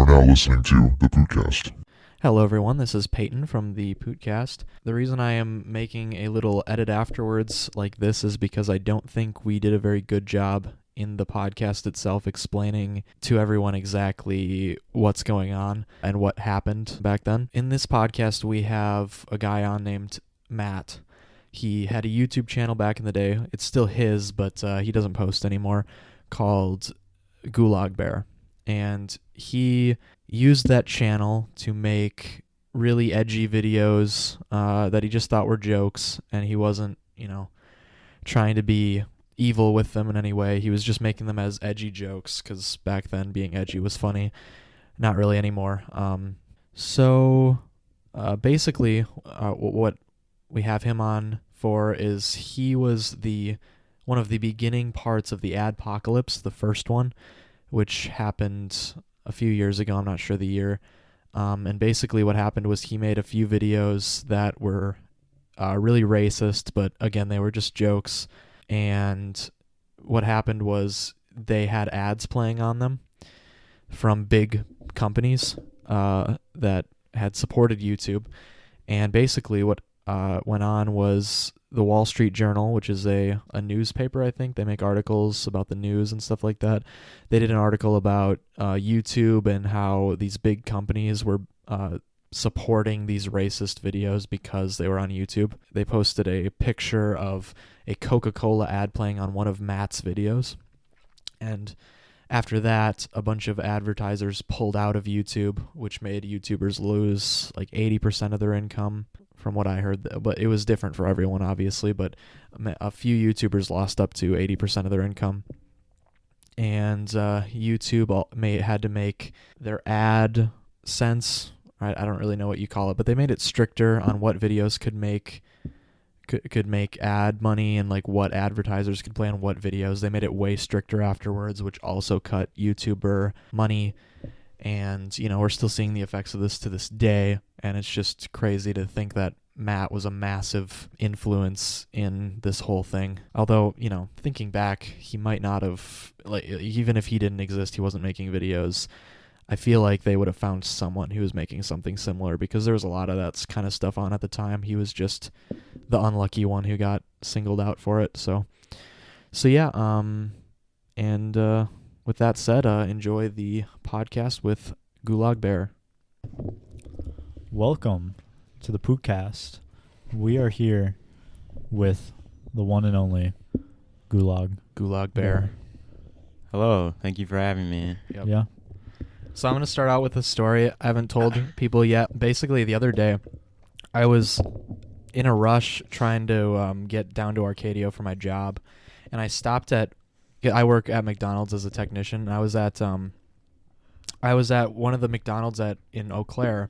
now listening to the Pootcast. Hello everyone, this is Peyton from the Pootcast. The reason I am making a little edit afterwards like this is because I don't think we did a very good job in the podcast itself explaining to everyone exactly what's going on and what happened back then. In this podcast, we have a guy on named Matt. He had a YouTube channel back in the day. It's still his, but he doesn't post anymore, called GulagBear. And he used that channel to make really edgy videos that he just thought were jokes, and he wasn't, trying to be evil with them in any way. He was just making them as edgy jokes, because back then being edgy was funny. Not really anymore. Basically, what we have him on for is he was one of the beginning parts of the Adpocalypse, the first one, which happened a few years ago. I'm not sure the year. And basically what happened was he made a few videos that were really racist, but again, they were just jokes. And what happened was they had ads playing on them from big companies that had supported YouTube. And basically what went on was the Wall Street Journal, which is a newspaper, I think. They make articles about the news and stuff like that. They did an article about YouTube and how these big companies were supporting these racist videos because they were on YouTube. They posted a picture of a Coca-Cola ad playing on one of Matt's videos. And after that, a bunch of advertisers pulled out of YouTube, which made YouTubers lose like 80% of their income, from what I heard. But it was different for everyone, obviously, but a few YouTubers lost up to 80% of their income. And YouTube had to make their ad sense. I don't really know what you call it, but they made it stricter on what videos could make ad money and like what advertisers could play on what videos. They made it way stricter afterwards, which also cut YouTuber money. And, we're still seeing the effects of this to this day. And it's just crazy to think that Matt was a massive influence in this whole thing. Although, thinking back, he might not have, even if he didn't exist, he wasn't making videos. I feel like they would have found someone who was making something similar, because there was a lot of that kind of stuff on at the time. He was just the unlucky one who got singled out for it. So yeah. With that said, enjoy the podcast with GulagBear. Welcome to the Pootcast. We are here with the one and only GulagBear. Hello, thank you for having me. Yep. Yeah. So I'm going to start out with a story I haven't told people yet. Basically, the other day, I was in a rush trying to get down to Arcadia for my job, and I stopped I work at McDonald's as a technician, and I was at one of the McDonald's in Eau Claire,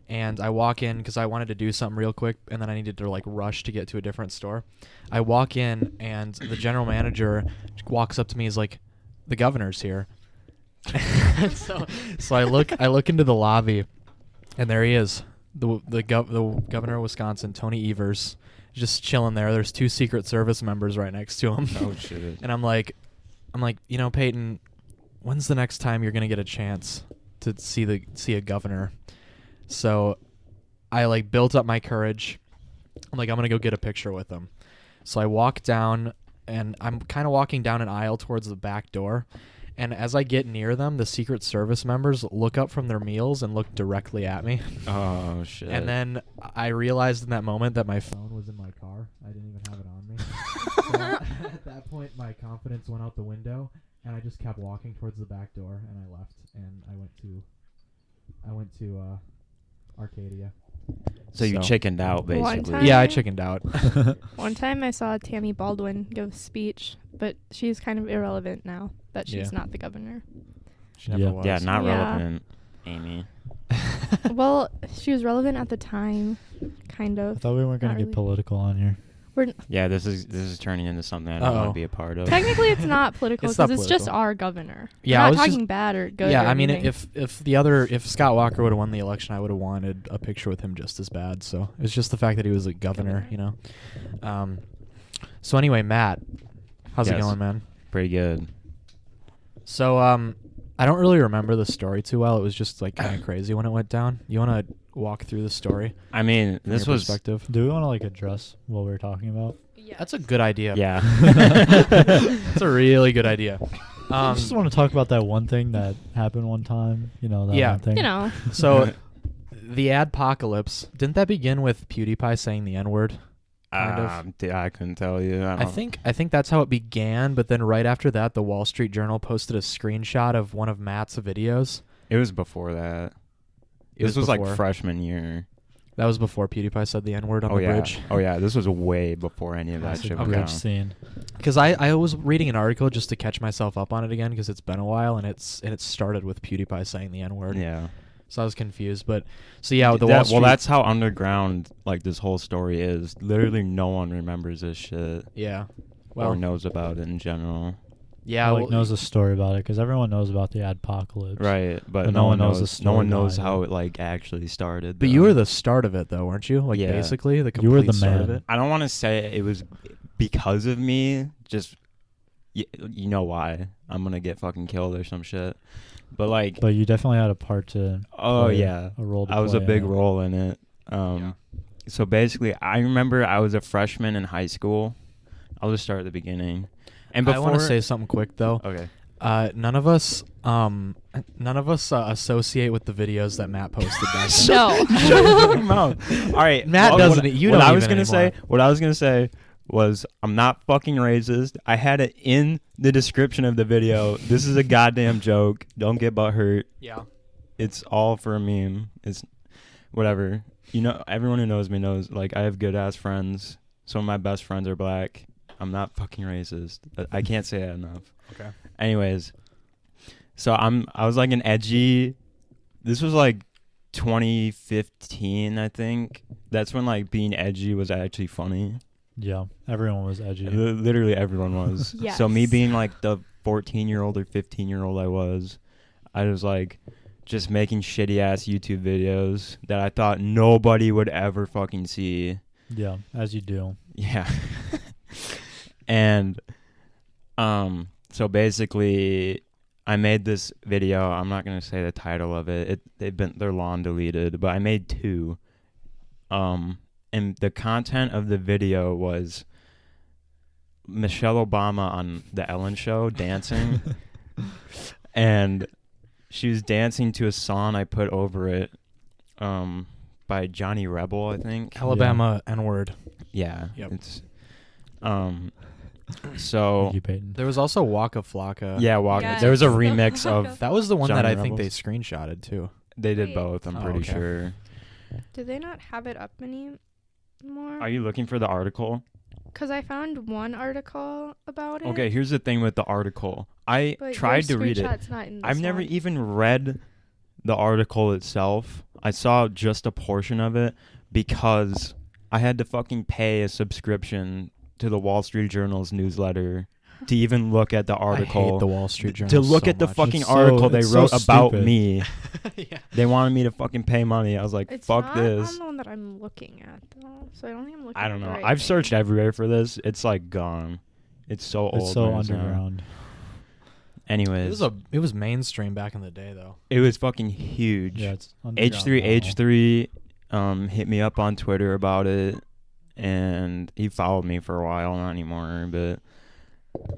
and I walk in because I wanted to do something real quick, and then I needed to rush to get to a different store. I walk in, and the general manager walks up to me. He's like, "The governor's here." so I look into the lobby, and there he is, the governor of Wisconsin, Tony Evers, just chilling there. There's two Secret Service members right next to him. Oh shit! And I'm like, Peyton, when's the next time you're gonna get a chance to see a governor? So I built up my courage. I'm like, I'm gonna go get a picture with him. So I walk down, and I'm kind of walking down an aisle towards the back door. And as I get near them, the Secret Service members look up from their meals and look directly at me. Oh, shit. And then I realized in that moment that my phone was in my car. I didn't even have it on me. So at that point, my confidence went out the window, and I just kept walking towards the back door, and I left, and I went to Arcadia. So you chickened out, basically. Yeah, I chickened out. One time I saw Tammy Baldwin give a speech, but she's kind of irrelevant now that she's not the governor. She never was. Yeah, not Yeah. relevant, Amy. Well, she was relevant at the time, kind of. I thought we weren't going to get political on here. Yeah, this is turning into something I don't want to be a part of. Technically, it's not political It's not because it's just political. our governor. Yeah, We're I not was talking bad or good. Yeah, or I mean, anything. if Scott Walker would have won the election, I would have wanted a picture with him just as bad. So it's just the fact that he was a governor, So anyway, Matt, how's it going, man? Pretty good. So I don't really remember the story too well. It was just like kind of crazy when it went down. You want to walk through the story? I mean, this was perspective. Do we want to like address what we're talking about? Yes. That's a good idea. yeah. That's a really good idea. I just want to talk about that one thing that happened one time. You know, that Yeah. one thing. You know. So, the Adpocalypse, didn't that begin with PewDiePie saying the N-word? Kind of. I couldn't tell you. I think that's how it began, but then right after that, the Wall Street Journal posted a screenshot of one of Matt's videos. it was before that. This was like freshman year. That was before PewDiePie said the N-word on the bridge. Oh yeah, this was way before any of that That's shit a went bridge down. scene. Because I was reading an article just to catch myself up on it again because it's been a while, and it started with PewDiePie saying the N-word. Yeah. So I was confused, but so yeah, the Wall Street. Well, that's how underground like this whole story is. Literally, no one remembers this shit. Yeah. Or Well, knows about it in general. yeah. Like knows the story about it because everyone knows about the Adpocalypse. Right, but But no one knows. the No story one knows behind how it. it like actually started. But though. you were the start of it, though, weren't you? Like Yeah. basically the You were complete the start of man. it. I don't want to say it was because of me. Just you know why? I'm gonna get fucking killed or some shit. But like, But you definitely had a part to. oh play, yeah, a role. To I was a play big in it. role in it. So basically, I remember I was a freshman in high school. I'll just start at the beginning. And before, I want to say something quick though. okay. None of us associate with the videos that Matt posted back then. No. Shut your fucking mouth. All right, Matt doesn't. You what don't I was even gonna say. anymore. What I was gonna say was, I'm not fucking racist. I had it in the description of the video. This is a goddamn joke. Don't get butthurt. Yeah. It's all for a meme. It's whatever. You know, everyone who knows me knows. Like, I have good ass friends. Some of my best friends are black. I'm not fucking racist. I can't say that enough. Okay. Anyways, so I was like an edgy. This was like 2015, I think. That's when like being edgy was actually funny. Yeah, everyone was edgy. Literally everyone was. Yes. So me being like the 14-year-old or 15-year-old I was like just making shitty ass YouTube videos that I thought nobody would ever fucking see. Yeah, as you do. Yeah. And so basically I made this video. I'm not going to say the title of it. They're long deleted, but I made two. And the content of the video was Michelle Obama on the Ellen Show dancing. And she was dancing to a song I put over it by Johnny Rebel, I think. Alabama N-word. Yeah. Yep. It's so Thank you, Peyton. There was also Waka Flocka. yeah, Walker. Yes. There was a The remix Waka of That was the one that Johnny I think they Rebels. screenshotted too. they did Wait. both, I'm Oh, pretty okay. sure. Do they not have it up anymore? Are you looking for the article? Because I found one article about it. Okay, here's the thing with the article. I but tried to your read it. screenshot's not in I've this never one. even read the article itself. I saw just a portion of it because I had to fucking pay a subscription to the Wall Street Journal's newsletter to even look at the article. I hate the Wall Street Journal. to look so at the much. fucking It's so- article they it's so wrote about stupid. me. Yeah. They wanted me to fucking pay money. I was like, It's fuck not this. on the one that I'm looking at though, so I don't think I'm looking. I don't at know. the right I've thing. searched everywhere for this. It's like gone. It's so old. It's so man, now. underground. Anyways, It was mainstream back in the day though. it was fucking huge. Yeah, it's underground. H3H3 hit me up on Twitter about it, and he followed me for a while, not anymore, but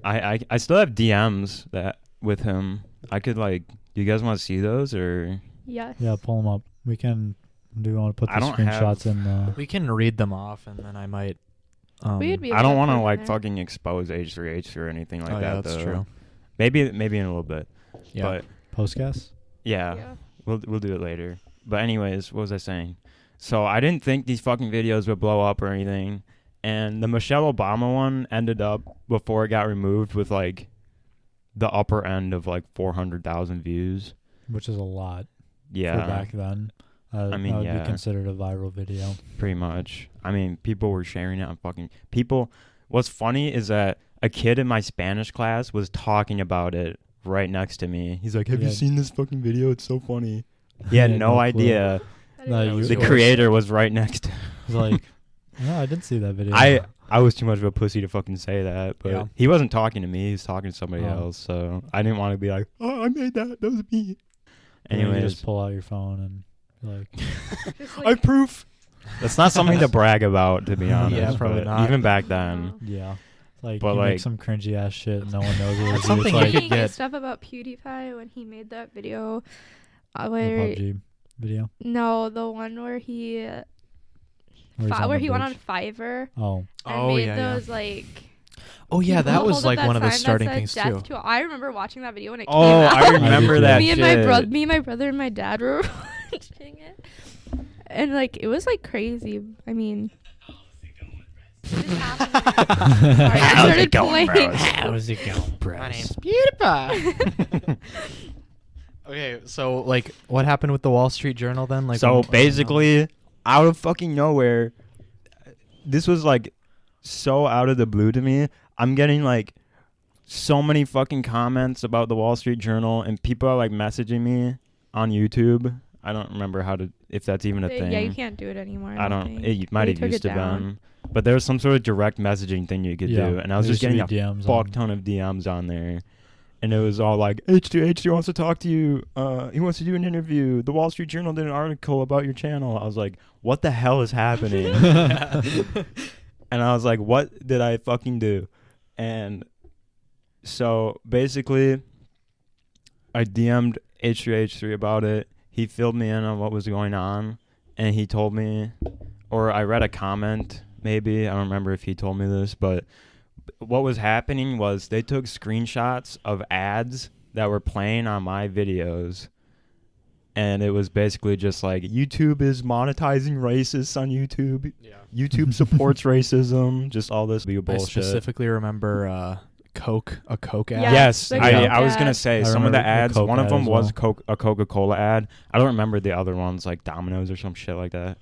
I still have DMs that with him. I could like, do you guys want to see those or? Yes. Yeah, pull them up. We can. Do you want to put I the don't screenshots have- in the? We can read them off, and then I might. We'd be I able don't to want to put it like in there. fucking expose H3H3 or anything like oh, that. yeah, that's though. true. Maybe in a little bit. Yeah. But Postcast? yeah. We'll do it later. But anyways, what was I saying? So I didn't think these fucking videos would blow up or anything. And the Michelle Obama one ended up, before it got removed, with like the upper end of like 400,000 views. Which is a lot Yeah, for back then. I mean, that would yeah. be considered a viral video. pretty much. I mean, people were sharing it on fucking people. What's funny is that a kid in my Spanish class was talking about it right next to me. He's like, "Have you Yeah. seen this fucking video? It's so funny." He had Yeah, no no idea That No, is you- the yours. creator was right next to It's like, No, I didn't see that video. I was too much of a pussy to fucking say that, but Yeah. he wasn't talking to me. He was talking to somebody Oh. else, so I didn't want to be like, oh, I made that. That was me. And then you Anyways, just pull out your phone and be like, Just I have proof. That's not something to brag about, to be Yeah, honest. probably but not. Even back then. No. yeah. Like, But you like- make some cringy ass shit and no one knows what it is. Something It's you like could get. Stuff about PewDiePie when he made that video. the Where PUBG video. no, the one where he Where he's on where the he went on bridge. Fiverr Oh, and Oh, made yeah, yeah. those like. Oh yeah, people that was hold up like that one of the sign that starting said things death too. to- I remember watching that video when it Oh, came out. I remember I did that too. me and shit. my brother and my dad were watching it, and like it was like crazy. I mean, what is happening? Sorry, I started playing. how's it going, bro? My name's PewDiePie. Okay, so like, what happened with the Wall Street Journal then? Like, So when- basically, out of fucking nowhere, this was like so out of the blue to me. I'm getting like so many fucking comments about the Wall Street Journal, and people are like messaging me on YouTube. I don't remember if that's even a thing. Yeah, you can't do it anymore. I don't. think. It might They have took used it to down. been, but there was some sort of direct messaging thing you could Yeah, do, and I was there just used to getting a be DMs fuck on- ton of DMs on there, and it was all like H2 wants to talk to you. He wants to do an interview. The Wall Street Journal did an article about your channel. I was like, what the hell is happening? And I was like, what did I fucking do? And so basically, I DM'd H3 about it. He filled me in on what was going on, and he told me, or I read a comment, maybe. I don't remember if he told me this, but what was happening was they took screenshots of ads that were playing on my videos, and it was basically just like, YouTube is monetizing racists on YouTube. Yeah. YouTube supports racism. Just all this I bullshit. specifically remember a Coke Yeah, Yes, the I Coke was gonna ad. say I some of the remember the ads. Coke One of ad them as was well. a Coca-Cola ad. I don't remember the other ones, like Domino's or some shit like that.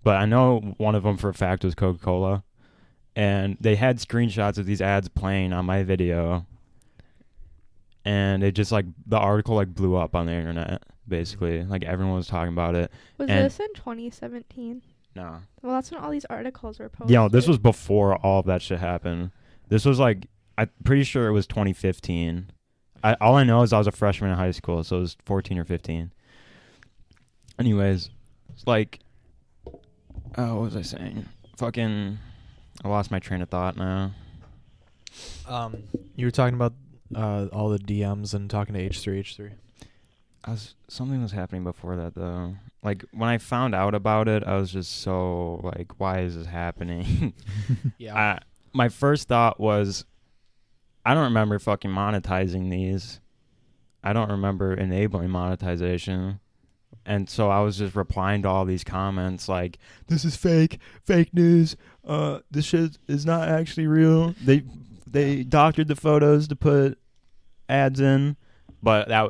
But I know one of them for a fact was Coca-Cola, and they had screenshots of these ads playing on my video, and it just like the article like blew up on the internet. Basically, like everyone was talking about it. Was And- this in 2017? No, Well, that's when all these articles were posted. yeah, this was before all of that shit happened. This was like, I'm pretty sure it was 2015. All I know is I was a freshman in high school, so it was 14 or 15. Anyways, it's like, what was I saying? Fucking, I lost my train of thought now. You were talking about all the DMs and talking to H3. Something was happening before that though. Like when I found out about it, I was just so like, why is this happening? Yeah. My first thought was, I don't remember fucking monetizing these. I don't remember enabling monetization. And so I was just replying to all these comments like, this is fake news. This shit is not actually real. They doctored the photos to put ads in. But I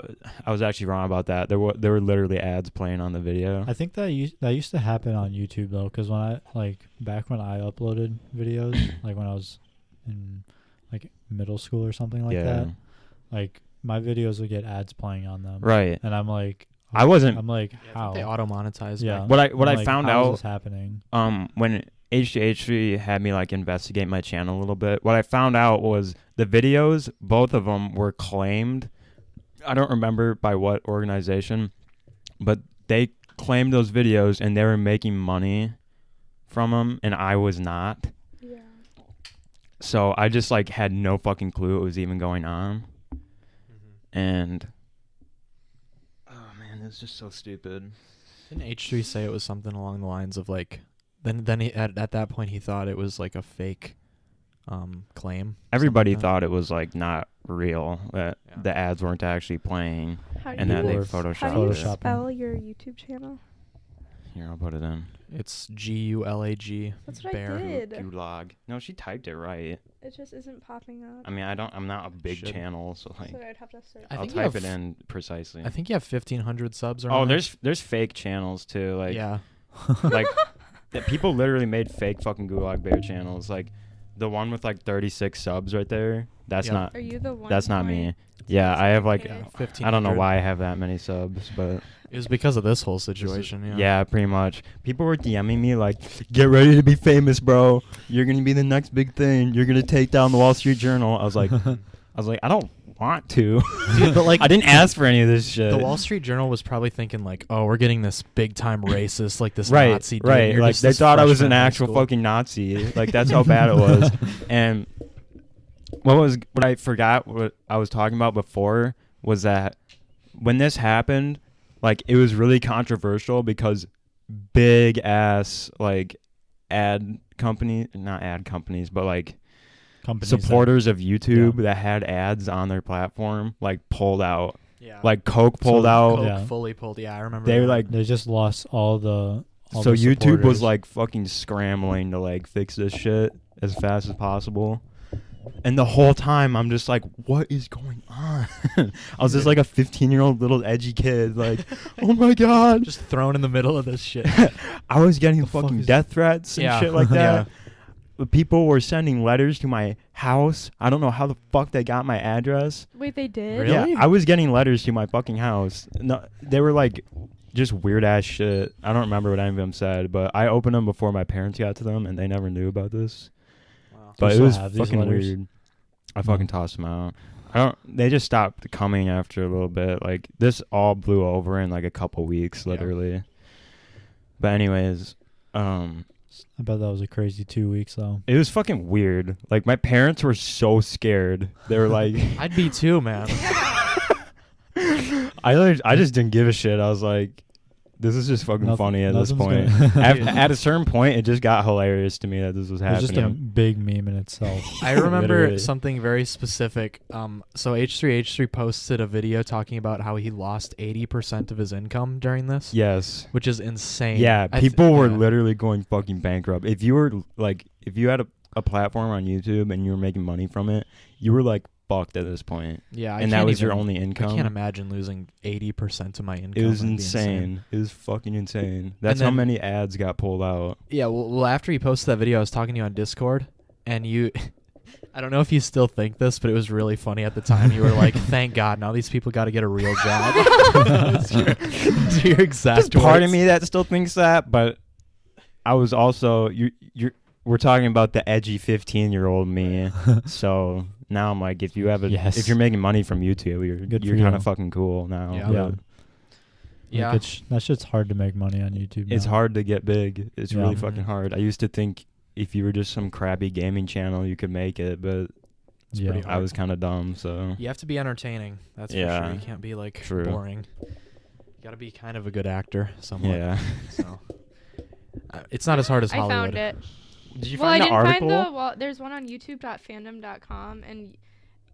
was actually wrong about that. There were literally ads playing on the video. I think that used to happen on YouTube though, because back when I uploaded videos, like when I was in like middle school or something like that, like my videos would get ads playing on them. Right. And I'm like, I wasn't. I'm like, I how? think they auto monetize. Yeah. What I'm I like, found how is out this happening? when H3 had me like investigate my channel a little bit, what I found out was the videos, both of them were claimed. I don't remember by what organization, but they claimed those videos and they were making money from them, and I was not. Yeah. So I just like had no fucking clue what was even going on. And oh man, it's just so stupid. Didn't H3 say it was something along the lines of like, then he at that point he thought it was like a fake claim. Everybody something like that? thought it was like not real, that Yeah. the ads weren't actually playing, How do and that you, they Or photoshopped how do you it. Photoshopping. spell your YouTube channel? Here, I'll put it in. It's GULAG. That's what Bear. I did. Gulag. No, she typed it right. It just isn't popping up. I mean, I'm not a big Should. channel, so like, So I'd have to search. I I'll think you type have- it in precisely. I think you have 1,500 subs. Oh, around there. there's fake channels too. Like, yeah. like that people literally made fake fucking GulagBear channels. Like the one with like 36 subs right there. That's Yep. not. Are you the one? That's not point? me. Yeah, I have like, Okay. 15. I don't know why I have that many subs, but It was because of this whole situation. Yeah. yeah, pretty much. People were DMing me like, "Get ready to be famous, bro. You're gonna be the next big thing. You're gonna take down the Wall Street Journal." I was like, I don't want to. Dude, but like I didn't ask for any of this shit. the Wall Street Journal was probably thinking like, "Oh, we're getting this big time racist, like this right, Nazi dude." right. You're Like just they this thought I was freshman an in high actual school. fucking Nazi. Like that's how bad it was. And what I forgot what I was talking about before was that when this happened, like it was really controversial because big ass like not ad companies, but like Companies supporters of YouTube that had ads on their platform like pulled out. Yeah. Like Coke pulled So out. Coke Yeah. fully pulled. Yeah, I remember. They were that. like They just lost all the. All so the YouTube was supporters. like fucking scrambling to like fix this shit as fast as possible. And the whole time I'm just like, what is going on? I was just like a 15-year-old little edgy kid, like, oh my god. just thrown in the middle of this shit. I was getting The fuck fucking is- death threats and Yeah. shit like that. Yeah. People were sending letters to my house. I don't know how the fuck they got my address. Wait, they did? Really? Yeah, I was getting letters to my fucking house. No, they were like just weird ass shit. I don't remember what any of them said, but I opened them before my parents got to them, and they never knew about this. Wow. But it still was have these fucking letters? weird. I fucking tossed them out. They just stopped coming after a little bit. Like this all blew over in like a couple weeks, Yeah. literally. But anyways, I bet that was a crazy 2 weeks though. it was fucking weird. Like my parents were so scared. They were like, I'd be too, man. I just didn't give a shit. I was like, this is just fucking funny at this point. nothing's gonna- At a certain point, it just got hilarious to me that this was It was just a happening. big meme in itself. I remember Literally. something very specific. So H3H3 posted a video talking about how he lost 80% of his income during this, Yes. which is insane. Yeah, I people were yeah. literally going fucking bankrupt. If you were like, if you had a platform on YouTube and you were making money from it, you were like fucked at this point. Yeah, And that was your only income. I can't imagine losing 80% of my income. It was That'd be insane. It was fucking insane. That's how then- many ads got pulled out. Yeah, well, after he posted that video, I was talking to you on Discord, and you, I don't know if you still think this, but it was really funny at the time. You were like, "Thank God, now these people got to get a real job." That's your exact There's part of words. me that still thinks that, but I was also we're talking about the edgy 15-year-old me. So now I'm like, if you have Yes. if you're making money from YouTube, Good you're for kind you. of fucking cool now. Yeah. but Yeah. Yeah. Like that shit's hard to make money on YouTube. It's now. hard to get big. It's Yeah. really Mhm. fucking hard. I used to think if you were just some crappy gaming channel, you could make it, but It's Yeah. pretty I was kind of dumb. So You have to be entertaining. That's for Yeah. sure. You can't be like True. boring. You got to be kind of a good actor, somewhat. yeah. So it's not as hard as I Hollywood. found it. Did you Well, I find the didn't article? find the. Well, there's one on YouTube.fandom.com, and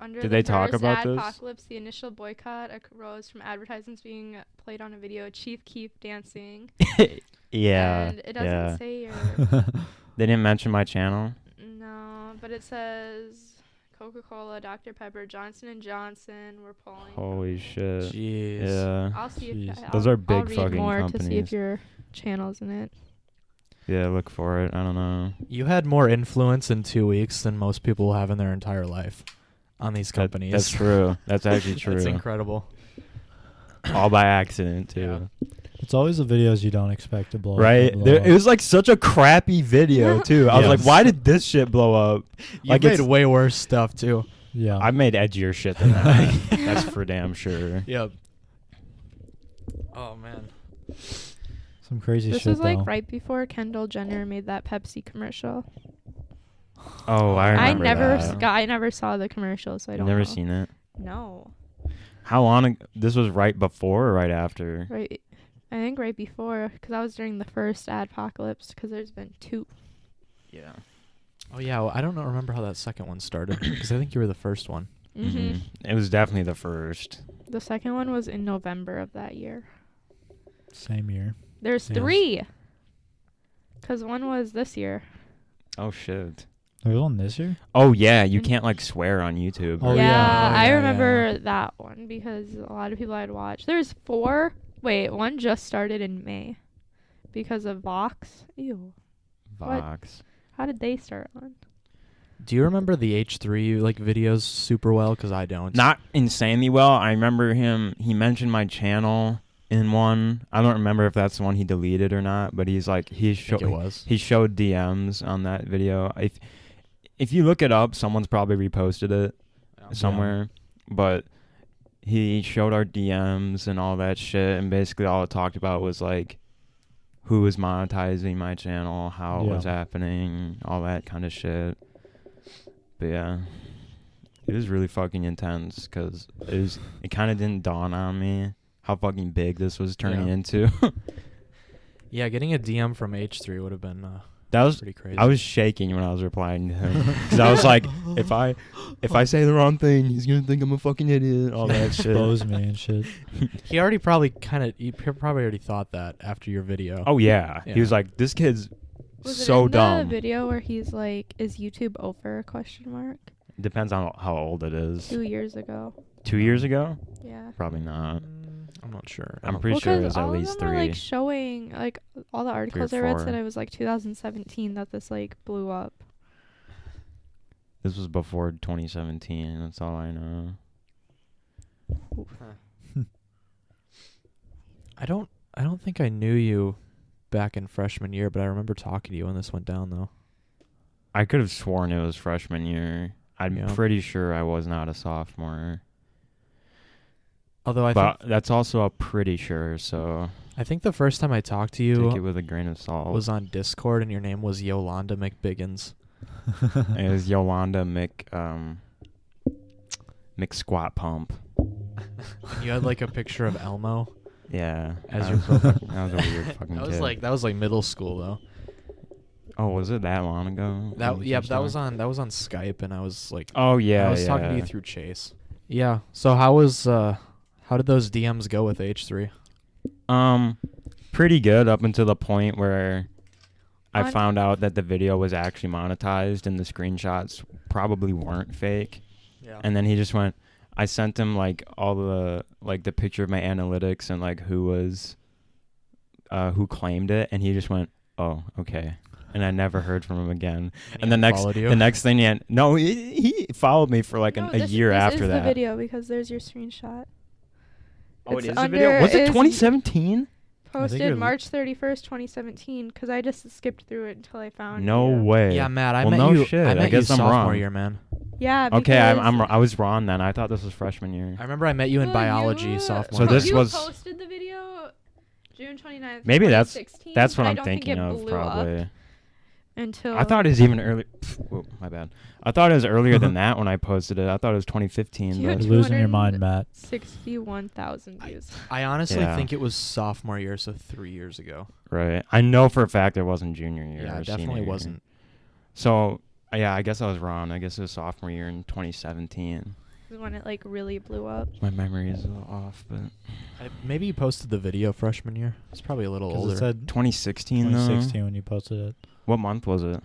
under Did the they talk first about this? Adpocalypse, the initial boycott arose from advertisements being played on a video. Chief Keef dancing. Yeah. And it doesn't yeah. say your. They didn't mention my channel. No, but it says Coca-Cola, Dr. Pepper, Johnson & Johnson. We're pulling. Holy shit. Jeez. Yeah. I'll see Jeez. if Those I'll- are big I'll read fucking more to see companies. if your channel's in it. Yeah, look for it. I don't know. You had more influence in 2 weeks than most people will have in their entire life on these companies. That's true. That's actually true. That's incredible. All by accident too. It's always the videos you don't expect to blow up. Right? that blow It up. was like such a crappy video too. I was like, Yes. why did this shit blow up? You Like, made it's- way worse stuff too. Yeah. I made edgier shit than that. That's for damn sure. Yep. Oh man. Some crazy This shit was like though. right before Kendall Jenner made that Pepsi commercial. Oh, I remember that. I never saw the commercial, so I I've don't never know. seen it. No. How long? This was right before or right after? Right. I think right before, because that was during the first Adpocalypse, because there's been 2. Yeah. Oh yeah. Well, I don't remember how that second one started because I think you were the first one. Mm-hmm. It was definitely the first. The second one was in November of that year. Same year. There's Yeah. 3. Because one was this year. Oh shit. There was one this year. Oh yeah, you can't like swear on YouTube. Oh, yeah, yeah. Oh, I yeah, remember that one because a lot of people I'd watch. There's 4. Wait, one just started in May because of Vox. Ew. what? Vox. How did they start on? Do you remember the H3 like videos super well? Because I don't. Not insanely well. I remember he mentioned my channel in one. I don't remember if that's the one he deleted or not, but he's like, I think it was. he showed DMs on that video. If you look it up, someone's probably reposted it somewhere, but he showed our DMs and all that shit, and basically all it talked about was like who was monetizing my channel, how it was happening, all that kind of shit. But yeah, it was really fucking intense because it kind of didn't dawn on me how fucking big this was turning into. Yeah, getting a DM from H3 would have been That was pretty crazy. I was shaking when I was replying to him because I was like, if I say the wrong thing, he's gonna think I'm a fucking idiot. All that shit. Expose me and shit. He already probably already thought that after your video. Oh yeah. Yeah. He was like, this kid's Was so it in dumb. the video where he's like, "Is YouTube over?" Question mark. Depends on how old it is. 2 years ago. 2 years ago? Yeah. Probably not. I'm not sure. I'm pretty sure it was at all least of them 3. Are, like showing like all the articles I read 4. said it was like 2017 that this like blew up. This was before 2017. That's all I know. I don't think I knew you back in freshman year, but I remember talking to you when this went down though. I could have sworn it was freshman year. I'm Yeah. pretty sure I was not a sophomore. Although I But that's also a pretty sure, so think the first time I talked to take it you with a grain of salt. was on Discord, and your name was Yolanda McBiggins. It was Yolanda Mc Squat Pump. And you had like a picture of Elmo Yeah. as that your was- profile. That was a weird fucking That was like middle school though. Oh, was it that long ago? But that was on Skype, and I was like, Oh yeah, I was talking to you through Chase. Yeah. So how did those DMs go with H3? Pretty good up until the point where I On- found out that the video was actually monetized and the screenshots probably weren't fake. Yeah. And then he just went, I sent him like all the like the picture of my analytics and like who claimed it, and he just went, oh, okay. And I never heard from him again. And the next thing he followed me for like No, a year this after is that. the video because there's your screenshot. Oh, It's it is the video? Was it is 2017? Posted you're- March 31st, 2017. Because I just skipped through it until I found. No you. way. Yeah, Matt. I Well, met no you. shit. I I met guess you I'm sophomore wrong. year, man. Yeah. Okay, because I was wrong then. I thought this was freshman year. I remember I met you in Well, biology you- sophomore. So year. this you was- posted the video June 29th. Maybe that's 2016, what but I I'm don't think thinking it of blew up probably. Until I thought it was even early. Whoa, my bad. I thought it was earlier than that when I posted it. I thought it was 2015. Dude, But You're losing your mind, Matt. 61,000 views. I honestly Yeah. think it was sophomore year, so 3 years ago. right, I know for a fact it wasn't junior year. Yeah, or it senior definitely year. wasn't. So yeah, I guess I was wrong. I guess it was sophomore year in 2017. This is when it like really blew up. My memory is a little off, but Maybe you posted the video freshman year. It's probably a little 'Cause older. it said 2016 though. 2016 when you posted it. What month was it?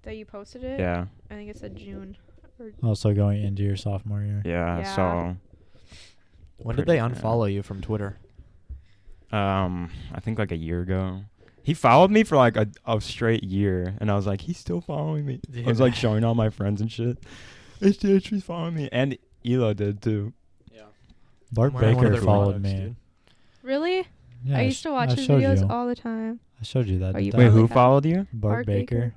That you posted it? Yeah, I think it said June. Or Also going into your sophomore year. yeah. Yeah. So When did they yeah. unfollow you from Twitter? I think like a year ago. He followed me for like a straight year, and I was like, he's still following me. I was like showing all my friends and shit. She's following me, and Elo did too. Yeah. Bart Baker followed me. Really? Yeah, I used to watch I his showed videos you. all the time. I showed you that. Oh, you didn't Wait, I? probably who have. followed you? Bart Bart Baker. Baker.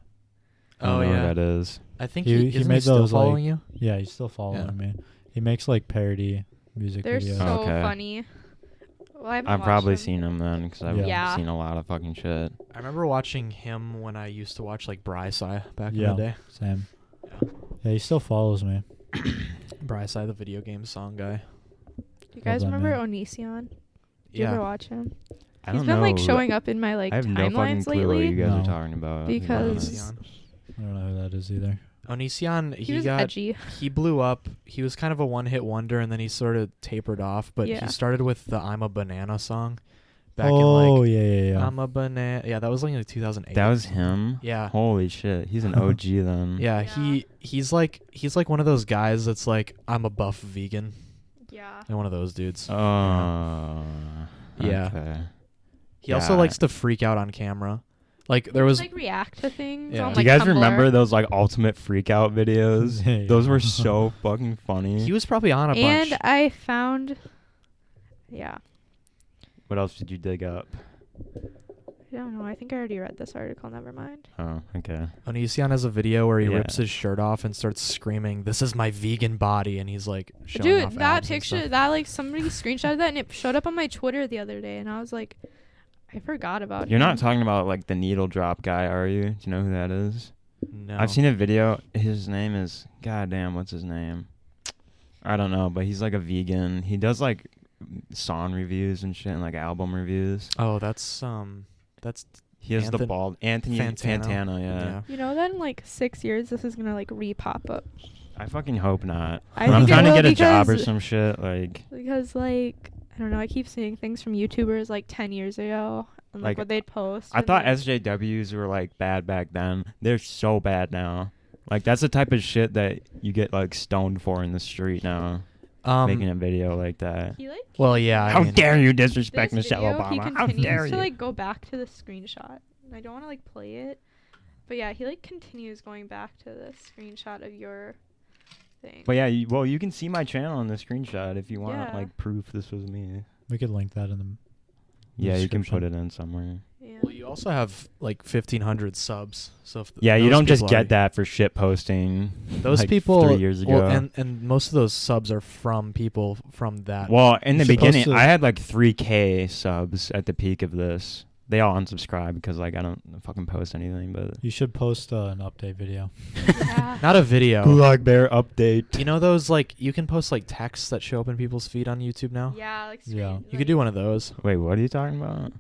I don't Oh, know yeah. who that is. I think He isn't made still those, like- following you? Yeah, he's still following Yeah. me. He makes like parody music They're videos. so Okay. funny. Well, I haven't I've watched probably them. seen him then because I've Yeah. seen a lot of fucking shit. I remember watching him when I used to watch like Bryce back in Yeah. the day. Same. Yeah. Yeah, he still follows me. Bryce, the video game song guy. Do you guys that remember man. Onision? Did you ever watch him? I He's don't been know. like showing up in my like I have no fucking timelines clue what lately. you guys No. are talking about. to be Because- honest. Onision. I don't know who that is either. Onision, He was edgy. he blew up. He was kind of a one-hit wonder, and then he sort of tapered off. But Yeah. he started with the "I'm a Banana" song back Oh in like yeah. "I'm a Banana." Yeah, that was like in 2008. That was him. Yeah. Holy shit, he's an OG then. Yeah, Yeah. he's like one of those guys that's like, I'm a buff vegan. Yeah. And one of those dudes. Oh. Yeah. Okay. He also yeah. likes to freak out on camera. Like there was like react to things. Yeah. On, Do you like, guys Tumblr. remember those like ultimate freakout videos? Yeah. Those were so fucking funny. he was probably on a And bunch. I found, yeah, What else did you dig up? I don't know. I think I already read this article. Never mind. Oh, okay. Onision has a video where he Yeah. rips his shirt off and starts screaming, "This is my vegan body," and he's like showing Dude, off that abs and picture, stuff. that like somebody screenshotted that and it showed up on my Twitter the other day, and I was like, I forgot about. You're him. not talking about like the needle drop guy, are you? Do you know who that is? No. I've seen a video. His name is goddamn. What's his name? I don't know, but he's like a vegan. He does like song reviews and shit, and like album reviews. Oh, that's He has the Anthony bald Anthony Fantano. Yeah. You know that in like 6 years this is gonna like re-pop up I fucking hope not. I When I'm think it trying to will get a job or because- some shit. Like, because like I don't know. I keep seeing things from YouTubers like 10 years ago and like Like, what they'd post. I and, thought like, SJWs were like bad back then. They're so bad now. Like that's the type of shit that you get like stoned for in the street now. Making a video like that. he like well, yeah. I How mean, dare you disrespect this Michelle video, he Obama? How continues dare to you? like go back to the screenshot. And I don't want to like play it, but yeah, he like continues going back to the screenshot of your thing. But yeah, you can see my channel in the screenshot if you want Yeah. like proof this was me. We could link that in the Yeah, you can put description. it in somewhere. Yeah. Well, you also have like 1,500 subs, so if Yeah, you those don't just people get are- that for shit posting. Those like, people 3 years ago. Well, and most of those subs are from people from that. Well, in You're the beginning, supposed to- I had like 3K subs at the peak of this. They all unsubscribed because like I don't fucking post anything. But You should post an update video. Yeah. Not a video. GulagBear update. You know those like you can post like texts that show up in people's feed on YouTube now. Yeah, like Yeah. You could do one of those. Wait, what are you talking about?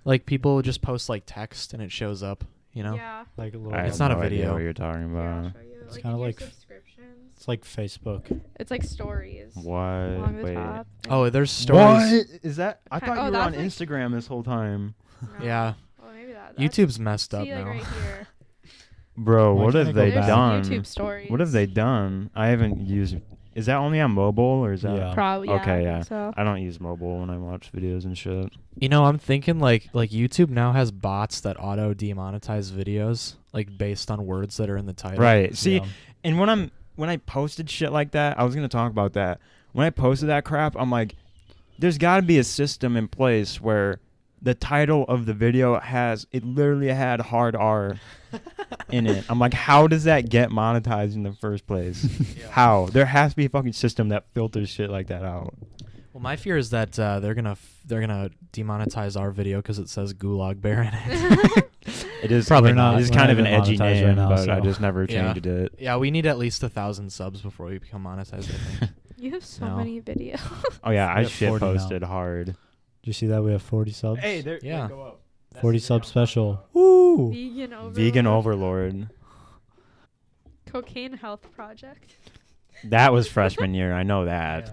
Like people just post like text and it shows up. You know. Yeah. Like a little. I It's have not a no idea video. what you're talking Here, I'll about. show you. It's Like kinda in your like subscriptions. It's like Facebook. It's like stories What? along the Wait. top. Oh, there's stories. Is that? I Ki- thought oh, you were on that's like- Instagram this whole time. No. Yeah. Oh, maybe that. YouTube's messed up see, like now. right here. Bro, Why what can't have I go they There's back? done? YouTube stories. What have they done? I haven't used. Is that only on mobile or is that? Yeah. Probably. Okay, yeah. So I don't use mobile when I watch videos and shit. You know, I'm thinking like YouTube now has bots that auto demonetize videos like based on words that are in the title. Right. See, Yeah. and when I posted shit like that, I was gonna talk about that. When I posted that crap, I'm like, there's got to be a system in place where the title of the video literally had hard R in it. I'm like, how does that get monetized in the first place? Yeah. How? There has to be a fucking system that filters shit like that out. Well, my fear is that they're gonna demonetize our video because it says GulagBear in it. It is Probably it not. is We're kind not of an even edgy monetized right name, now, but I so. just never Yeah. changed it. Yeah, we need at least 1,000 subs before we become monetized. I think. you have so No. many videos. Oh yeah, We I have shit 40 now. posted hard. Did you see that we have 40 subs? there, Yeah. go up. That's 40 the sub video I'm special. talking Woo! Vegan about. overload. Vegan overlord. Cocaine health project. That was freshman year. I know that. Yeah,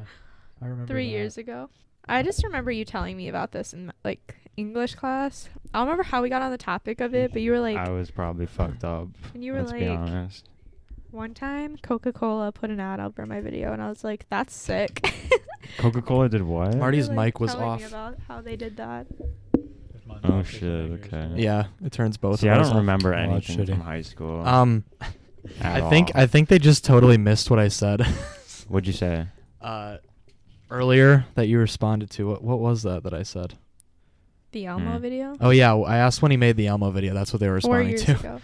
I remember 3 that. years ago. I just remember you telling me about this in like English class. I don't remember how we got on the topic of it, but you were like, I was probably fucked up. and you were Let's be like, honest. one time Coca-Cola put an ad out for my video, and I was like, that's sick. Coca-Cola did what? Marty's You were, like, mic was telling off. me about how they did that. If my Oh, dog shit, doesn't make okay. yours go. Yeah, it turns both. See, of I us don't off. remember Oh, that's anything from shitty. high school. I at think all. they just totally missed what I said. What'd you say? Earlier that you responded to. What was that I said? The Elmo Hmm. video. Oh yeah, I asked when he made the Elmo video. That's what they were 4 responding years to. ago.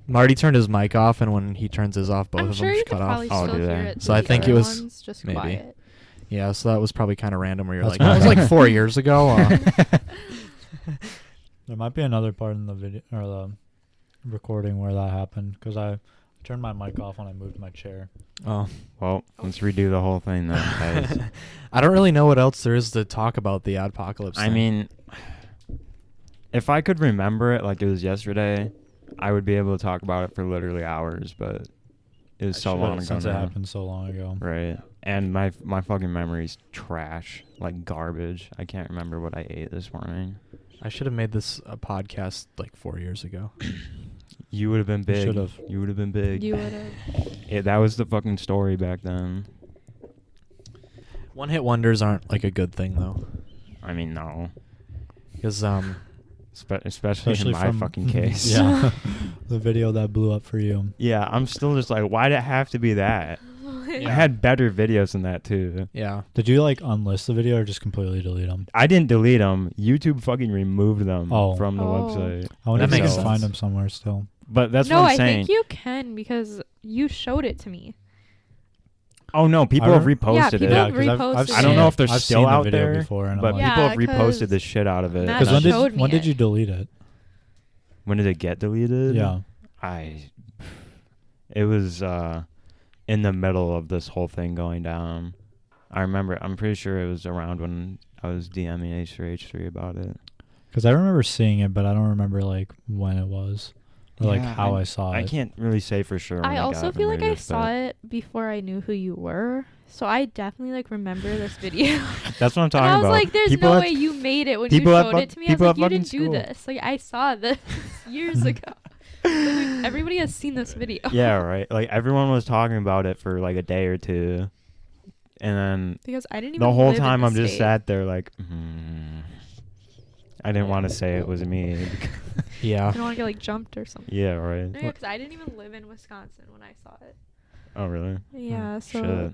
Marty turned his mic off, and when he turns his off, both I'm of sure them you just could cut off. probably Oh, still do hear they? it. So I the think it other was ones just maybe. quiet. Yeah, so that was probably kind of random. Where you're That's like, that was fine. like 4 years ago. There might be another part in the video or the recording where that happened because I turned my mic off when I moved my chair. Oh, Well, let's redo the whole thing then, guys. I don't really know what else there is to talk about the Adpocalypse. I thing. mean, if I could remember it like it was yesterday, I would be able to talk about it for literally hours, but it was so long ago since it now. happened so long ago. Right. And my fucking memory's trash, like garbage. I can't remember what I ate this morning. I should have made this a podcast like 4 years ago. You would have been big. should've. You would have been big. You would have. That was the fucking story back then. One hit wonders aren't like a good thing though, I mean, no. because especially in my fucking case. Yeah. The video that blew up for you. Yeah, I'm still just like, why'd it have to be that? Yeah. I had better videos than that too. Yeah. Did you like unlist the video or just completely delete them? I didn't delete them. YouTube fucking removed them from the Oh. website. I wonder That if you makes can sense. find them somewhere still. But that's No, what I'm I saying. think you can because you showed it to me. Oh no, people I have re- reposted people it. have 'cause reposted I don't know if they're I've still seen the out video there, before, and but I'm Yeah, people have 'cause reposted the shit out of it. Matt Because showed me when did it. you delete it? When did it get deleted? Yeah. It was in the middle of this whole thing going down. I remember. I'm pretty sure it was around when I was DMing H3H3 about it. Because I remember seeing it, but I don't remember like when it was or like Yeah, how I saw I it. can't really say for sure. When I got also it feel from like I Reddit, saw it before I knew who you were. So I definitely like remember this video. That's what I'm And talking I was about. like, there's People no at- way you made it when you people at showed fuck- it to me. I was people like, at you fucking didn't do school. this. Like I saw this years ago. Like, everybody has seen this video. Yeah, right. Like everyone was talking about it for like a day or two, and then Because I didn't even the whole live in time the I'm just state. sat there like, I didn't want to say it was me. Yeah. I don't want to get like jumped or something. Yeah, right. No, because I didn't even live in Wisconsin when I saw it. Oh, really? Yeah, so Shit.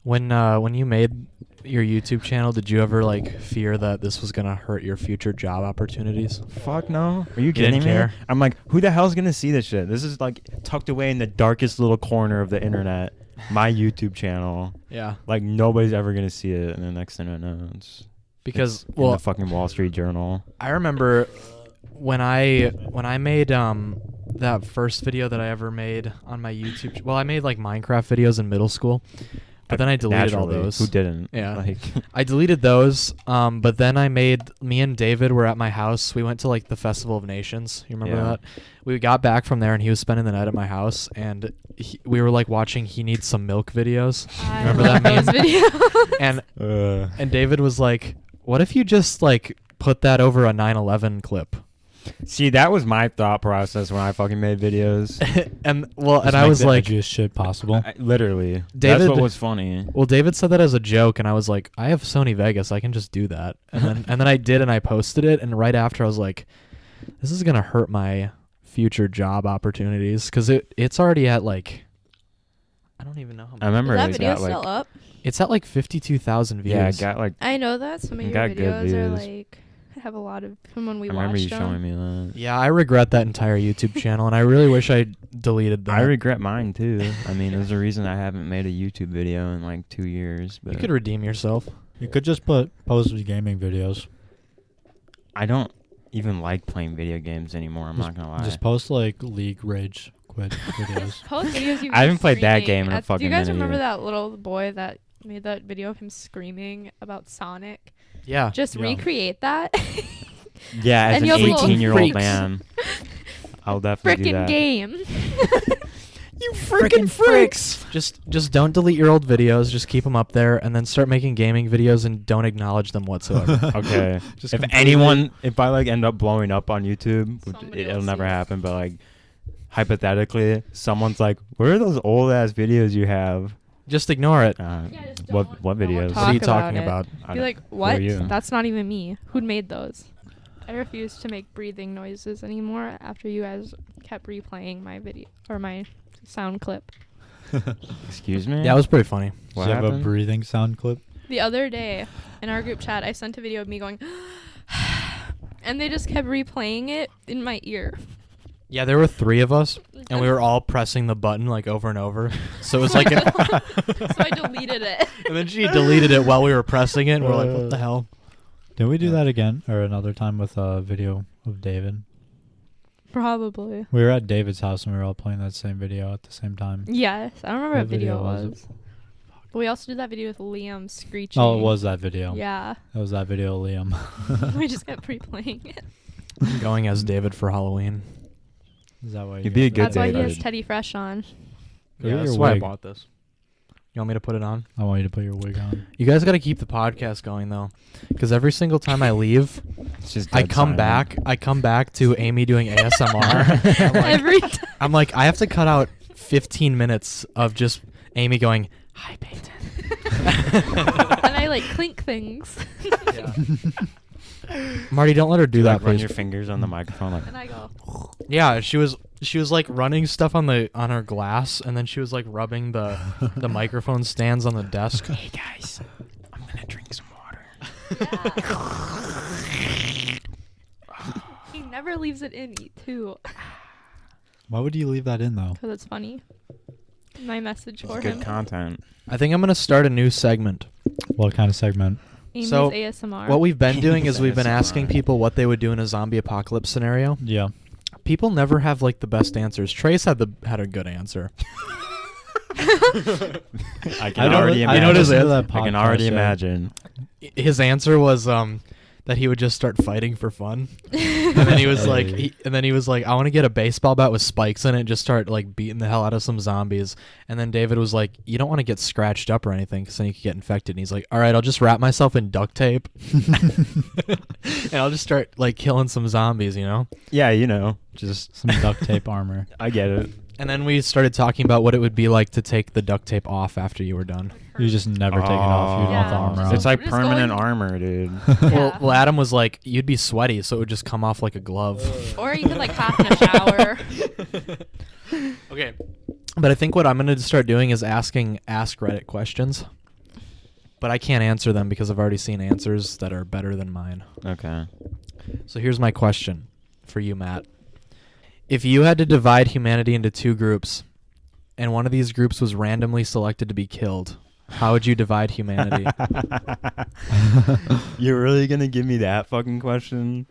When you made your YouTube channel, did you ever like fear that this was gonna hurt your future job opportunities? Fuck no. Are you didn't kidding me? care? I'm like, who the hell's gonna see this shit? This is like tucked away in the darkest little corner of the internet. My YouTube channel. Yeah. Like nobody's ever gonna see it, and the next thing I know, it's Because in the fucking Wall Street Journal. I remember when I made that first video that I ever made on my YouTube. Well, I made like Minecraft videos in middle school, but then I deleted all Naturally. those. Who didn't? Yeah. Like, I deleted those. But then me and David were at my house. We went to like the Festival of Nations. You remember Yeah. that? We got back from there and he was spending the night at my house, and we were like watching He Needs Some Milk videos. I Remember love that those meme? videos. And David was like, "What if you just like put that over a 9/11 clip?" see, that was my thought process when I fucking made videos. and Just I make was the like, edgiest shit possible. Literally. David- That's what was funny. well, David said that as a joke, and I was like, I have Sony Vegas, I can just do that. And then I did, and I posted it, and right after I was like, this is gonna hurt my future job opportunities because it's already at like, I don't even know how much. I remember Is that it video got like, still up? It's at like 52,000 views. yeah, it got like, I know that some of It your got good videos are views. like have a lot of from when we I remember you watched showing them. me that. Yeah, I regret that entire YouTube channel, and I really wish I deleted that. I regret mine too. I mean, there's a reason I haven't made a YouTube video in like 2 years. But You could redeem yourself. You could just post gaming videos. I don't even like playing video games anymore. I'm Just- not gonna lie. Just post like League Rage quit videos. Post videos you've I haven't been played that screaming game in a at- fucking Do you guys minute remember either. that little boy that made that video of him screaming about Sonic? Yeah. Just yeah. recreate that. Yeah, as And an you have little 18-year-old freaks. man, I'll definitely do Frickin' that. game. You freaking freaks! Just don't delete your old videos. Just keep them up there, and then start making gaming videos and don't acknowledge them whatsoever. Okay. Just if completely- if I like end up blowing up on YouTube, which Somebody it'll will never see it. happen, but like hypothetically, someone's like, "Where are those old ass videos you have?" Just ignore it. Yeah, just what don't videos? What are you talk about talking it. about? I Be don't- like, who are what? you? That's not even me. Who made those? I refuse to make breathing noises anymore after you guys kept replaying my video or my sound clip. Excuse me. Yeah, it was pretty funny. What Do you have a happened? breathing sound clip? The other day in our group chat, I sent a video of me going, and they just kept replaying it in my ear. Yeah, there were 3 of us, and we were all pressing the button like over and over. So it was like, So I deleted it. and then she deleted it while we were pressing it, and we're like, what the hell? Did we do that again or another time with a video of David? Probably. We were at David's house and we were all playing that same video at the same time. Yes, I don't remember what video it was was. But we also did that video with Liam screeching. Oh, it was that video. Yeah. That was that video of Liam. We just kept replaying it. Going as David for Halloween. Is that why You'd be a guys good That's why he has David. Teddy Fresh on. Look Yeah, at that's your why I wig. bought this. You want me to put it on? I want you to put your wig on. You guys got to keep the podcast going though, because every single time I leave, It's just I dead come silent. back. I come back to Amy doing ASMR. I'm like, Every time. I'm like, I have to cut out 15 minutes of just Amy going, "Hi, Peyton." And I like clink things. Yeah. Marty, don't let her do You, that, like, run please. your fingers on the microphone like. And I go. Yeah, she was like running stuff on her glass, and then she was like rubbing the microphone stands on the desk. Hey guys, I'm gonna drink some water. Yeah. He never leaves it in too. Why would you leave that in though? Because it's funny. My message for It's him. good content. I think I'm gonna start a new segment. What kind of segment? Amy's So, ASMR. What we've been doing is we've been ASMR. asking people what they would do in a zombie apocalypse scenario. Yeah. People never have like the best answers. Trace had a good answer. I can I already I imagine. noticed that I can already podcast, yeah. imagine. His answer was that he would just start fighting for fun. And then he was like, I want to get a baseball bat with spikes in it and just start like beating the hell out of some zombies. And then David was like, you don't want to get scratched up or anything because then you could get infected. And he's like, all right, I'll just wrap myself in duct tape and I'll just start like killing some zombies, you know? Yeah, you know, just Some duct tape armor. I get it. And then we started talking about what it would be like to take the duct tape off after you were done. You just never take it off. You don't have the Yeah. armor on. It's like We're just permanent going- armor, dude. Yeah. Well, Adam was like, you'd be sweaty, so it would just come off like a glove. Or you could like hop in a shower. Okay. But I think what I'm going to start doing is Ask Reddit questions. But I can't answer them because I've already seen answers that are better than mine. Okay. So here's my question for you, Matt. If you had to divide humanity into two groups, and one of these groups was randomly selected to be killed, how would you divide humanity? You're really gonna give me that fucking question?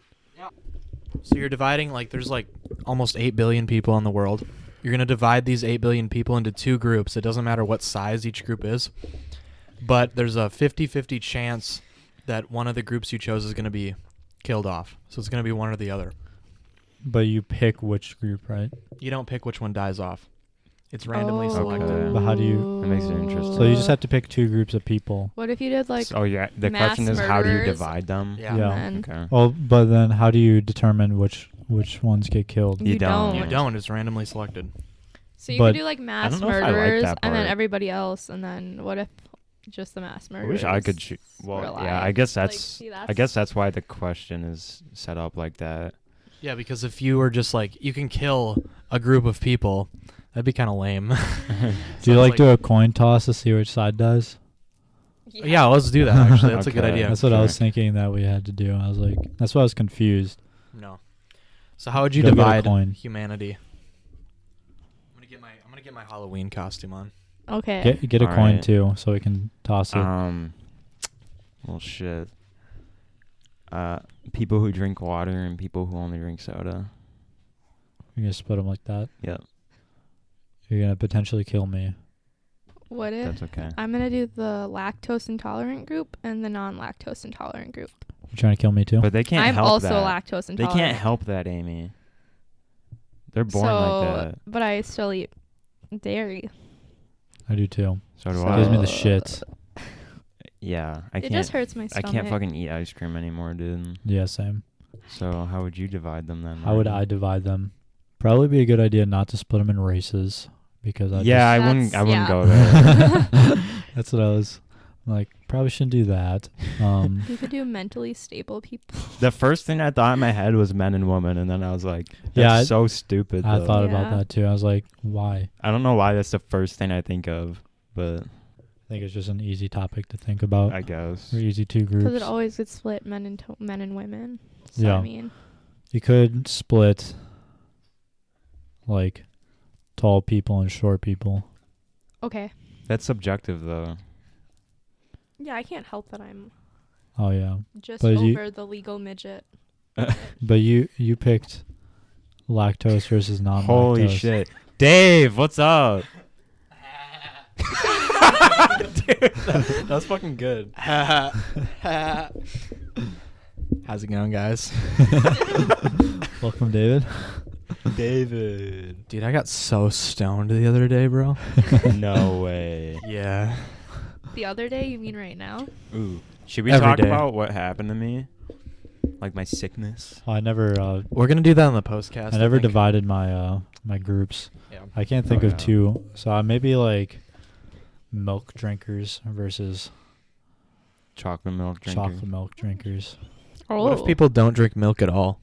So you're dividing, like, there's like almost 8 billion people in the world. You're going to divide these 8 billion people into two groups. It doesn't matter what size each group is. But there's a 50-50 chance that one of the groups you chose is going to be killed off. So it's going to be one or the other. But you pick which group, right? You don't pick which one dies off. It's randomly Oh. selected. Okay. But how do you- That makes it interesting. So you just have to pick two groups of people. What if you did like So yeah, the mass question is how do you murderers? divide them? Yeah. Yeah. and Okay. Well, but then how do you determine which ones get killed? You You don't. You don't. don't. It's randomly selected. So you But- could do like mass don't know if I like murderers that and then part. everybody else, and then what if just the mass I murderers? wish I could shoot. were Well, alive? yeah, I guess Like, that's. see, I guess that's why the question is set up like that. Yeah, because if you were just like, you can kill a group of people, that'd be kind of lame. Do you like do a coin toss to see which side does? Yeah, let's do that, actually. That's a good Okay. idea. That's what I was Sure. thinking that we had to do. I was like, that's why I was confused. No. So how would you Go get a divide coin. humanity? I'm gonna get my Halloween costume on. Okay. Get a All coin right. too, so we can toss it. Well, shit. People who drink water and people who only drink soda. You're gonna split them like that. Yep, You're gonna potentially kill me. What if that's okay. I'm gonna do the lactose intolerant group and the non-lactose intolerant group? You trying to kill me too? But they can't I'm help also that. lactose They intolerant. can't help that, Amy. They're born so, like that. But I still eat dairy. I do too. So do So- It I. gives me the shits. Yeah, I It can't. just hurts my I stomach. can't fucking eat ice cream anymore, dude. Yeah, same. So how would you divide them then? How would I Marty? divide them? Probably be a good idea not to split them in races because I Yeah, I That's- wouldn't. I wouldn't yeah. go there. that's what I was like. Probably shouldn't do that. You could do mentally stable people. The first thing I thought in my head was men and women, and then I was like, "That's Yeah, so stupid." I though. thought Yeah. about that too. I was like, why? I don't know why that's the first thing I think of, but I think it's just an easy topic to think about. I guess. Or easy two Because groups. it always gets split men and women. So Yeah. I mean, You could split like tall people and short people. okay. That's subjective, though. Yeah, I can't help that I'm Oh yeah. just But you- over the legal midget. But you picked lactose versus non-lactose. Holy shit, Dave, what's up? Dude, that was fucking good. How's it going, guys? Welcome, David. David. Dude, I got so stoned the other day, bro. No way. Yeah. The other day, you mean right now? Ooh. Should we Every talk day. about what happened to me? Like my sickness? I never We're gonna do that on the postcast. I never think. divided my my groups. Yeah. I can't think Oh, of yeah. two. So I maybe like milk drinkers versus Chocolate milk drinker. chocolate milk drinkers. Oh. What if people don't drink milk at all?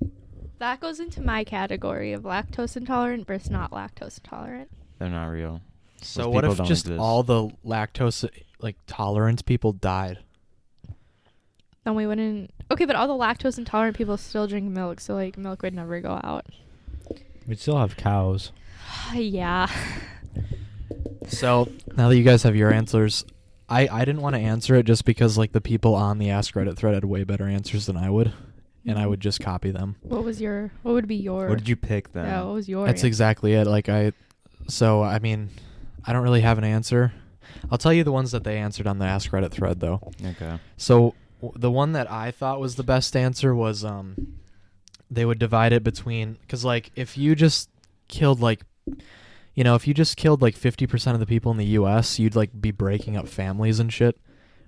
That goes into my category of lactose intolerant versus not lactose intolerant. They're not real. So Those what people if don't just exist. all the lactose tolerant people died? Then we wouldn't. Okay, but all the lactose intolerant people still drink milk, so like milk would never go out. We'd still have cows. Yeah. So now that you guys have your answers, I didn't want to answer it just because like the people on the Ask Reddit thread had way better answers than I would, and I would just copy them. What would be your? What did you pick then? Yeah, what was your? That's exactly it. So I mean, I don't really have an answer. I'll tell you the ones that they answered on the Ask Reddit thread though. Okay. So the one that I thought was the best answer was they would divide it between, because like if you just killed like 50% of the people in the U.S., you'd like be breaking up families and shit,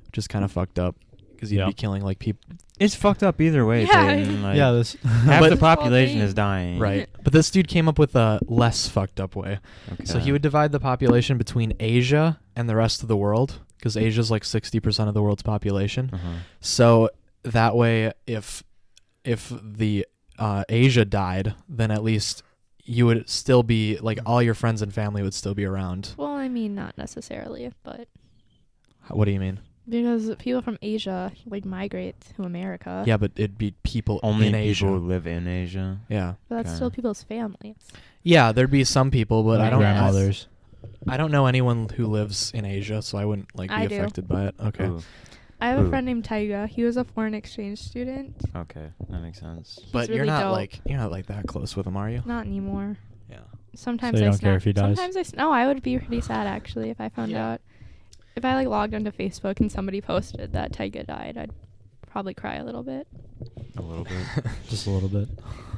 which is kind of fucked up because you'd be killing like people. It's fucked up either way. Yeah. Peyton. Like, Yeah, this. half But- the population Well, is dying. Right. But this dude came up with a less fucked up way. Okay. So he would divide the population between Asia and the rest of the world, because Asia's like 60% of the world's population. Uh-huh. So that way, if the Asia died, then at least you would still be like all your friends and family would still be around. Well, I mean, not necessarily, but What do you mean? because people from Asia like migrate to America. Yeah, but it'd be people Only in people Asia. who live in Asia. Yeah. But that's Okay. still people's families. Yeah, there'd be some people, but My I don't. grandmothers. I don't know anyone who lives in Asia, so I wouldn't like I be do. affected by it. Okay. Ooh, I have a Who? friend named Tyga. He was a foreign exchange student. okay, that makes sense. But really you're not dope. like that close with him, are you? Not anymore. Yeah. Sometimes So you I don't care if he dies? Sometimes no, I would be pretty sad actually if I found Yeah. out. If I like logged onto Facebook and somebody posted that Tyga died, I'd probably cry a little bit. A little bit. Just a little bit.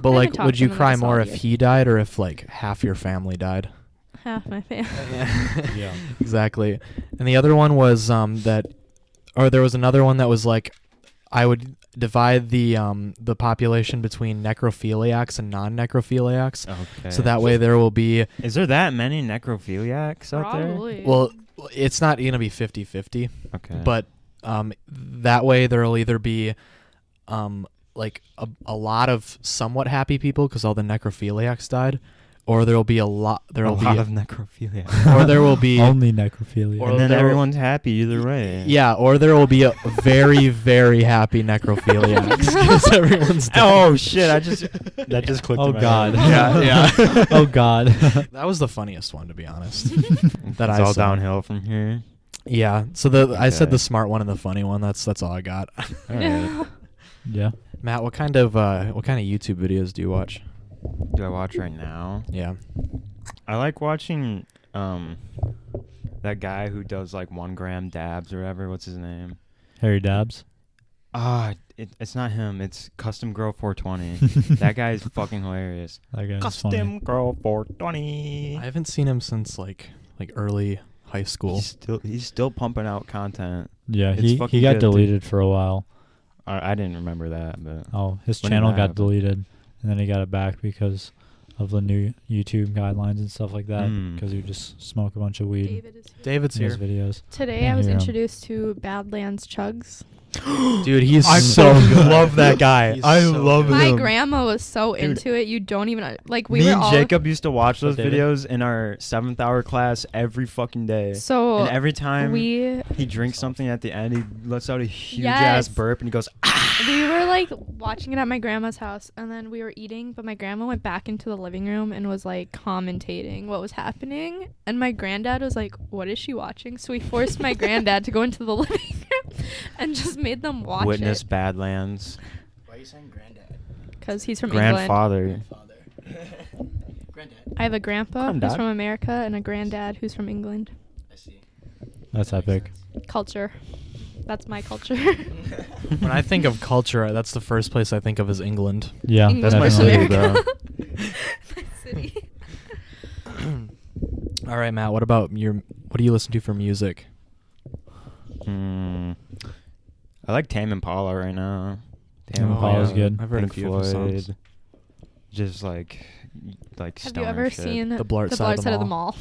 But I like, haven't talked would to you him in, cry like, a more solid if year. he died or if like half your family died? Half my family. Yeah. Exactly. And the other one was there was another one that was like, I would divide the population between necrophiliacs and non-necrophiliacs. Okay. So that way there will be, Is there that many necrophiliacs out there? Probably. well, it's not going to be 50-50, Okay. but that way there will either be like a lot of somewhat happy people because all the necrophiliacs died, or there will be a lot of necrophilia. or there will be Only necrophilia. Or and then there- everyone's happy either way. yeah, or there will be a very very happy necrophiliacs because everyone's dead. Oh shit! That just clicked. Oh, in my God. head. Yeah. Oh God. That was the funniest one, to be honest. That It's I all saw. downhill from here. Yeah. So I said Okay. the smart one and the funny one. That's all I got. All right. Yeah. Matt, what kind of YouTube videos do you watch? Do I watch right now? Yeah. I like watching that guy who does like 1 gram dabs or whatever. What's his name? Harry Dabs. It's not him. It's Custom Girl 420. That guy is fucking hilarious. That guy's Custom funny. Girl 420. I haven't seen him since like early high school. He's still pumping out content. Yeah, It's he fucking got good, dude. deleted for a while. I didn't remember that, but Oh, his When did channel that got happen? deleted, and then he got it back because of the new YouTube guidelines and stuff like that. Mm. Because he would just smoke a bunch of weed David is here. David's in his here. videos. Today Can't I was hear him. introduced to Badlands Chugs. Dude, he's I so fucking good. love that guy. He's I so love good. My him. grandma was so Dude, into it. You don't even like we Me were and all Jacob used to watch those David? videos in our 7th hour class every fucking day. so And every time we he drinks something at the end, he lets out a huge Yes. ass burp and he goes, we were like watching it at my grandma's house, and then we were eating, but my grandma went back into the living room and was like commentating what was happening, and my granddad was like, what is she watching? So we forced my granddad to go into the living room and just made them watch Witness it Badlands. Why are you saying granddad? because he's from England. Grandfather. Father. Granddad. I have a grandpa Granddad. who's from America and a granddad who's from England. I see. That's Makes epic. sense. Culture. That's my culture. When I think of culture, that's the first place I think of is England. Yeah, England That's my versus city, America. bro. My city. All right, Matt. What about what do you listen to for music? I like Tame Impala right now. Tame Impala's good. I've heard Pink a few of the songs. Floyd. Just like Have you stoner ever shit. seen The Blart Side of the Side of the Mall?